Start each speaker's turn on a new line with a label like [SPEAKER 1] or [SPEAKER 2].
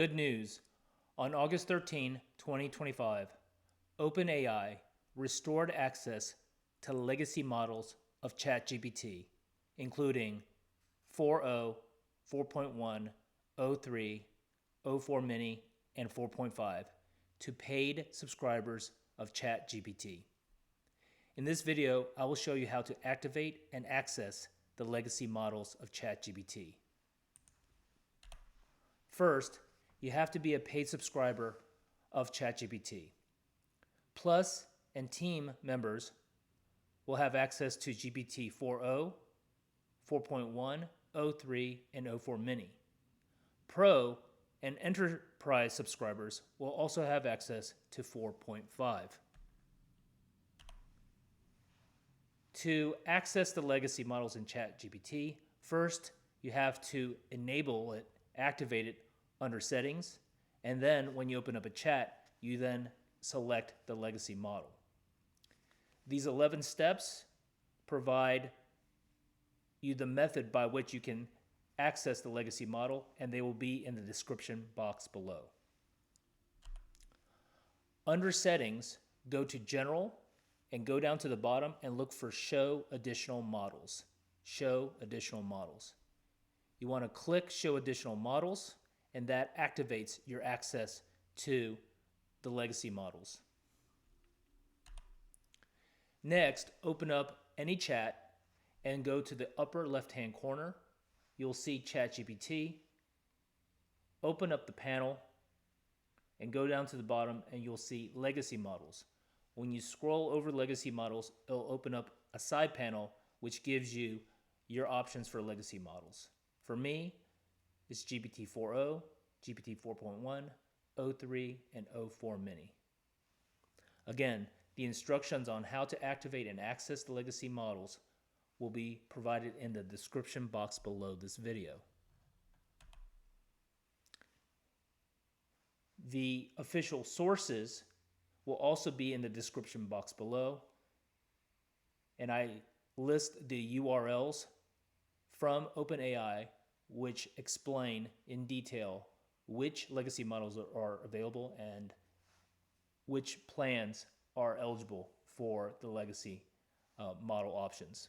[SPEAKER 1] Good news. On August 13, 2025, OpenAI restored access to legacy models of ChatGPT, including 4o, 4.1, o3, o4-mini, and 4.5 to paid subscribers of ChatGPT. In this video, I will show you how to activate and access the legacy models of ChatGPT. First, you have to be a paid subscriber of ChatGPT. Plus and team members will have access to GPT-4o, 4.1, o3, and o4-mini. Pro and Enterprise subscribers will also have access to 4.5. To access the legacy models in ChatGPT, first you have to enable it, activate it under Settings, and then when you open up a chat, you then select the legacy model. These 11 steps provide you the method by which you can access the legacy model, and they will be in the description box below. Under Settings, go to General and go down to the bottom and look for Show Additional Models. Show Additional Models. You want to click Show Additional Models, and that activates your access to the legacy models. Next, open up any chat and go to the upper left-hand corner. You'll see ChatGPT. Open up the panel and go down to the bottom and you'll see legacy models. When you scroll over legacy models, it'll open up a side panel which gives you your options for legacy models. For me, it's GPT-4o, GPT-4.1, o3, and o4-mini. Again, the instructions on how to activate and access the legacy models will be provided in the description box below this video. The official sources will also be in the description box below, and I list the URLs from OpenAI which explain in detail which legacy models are available and which plans are eligible for the legacy model options.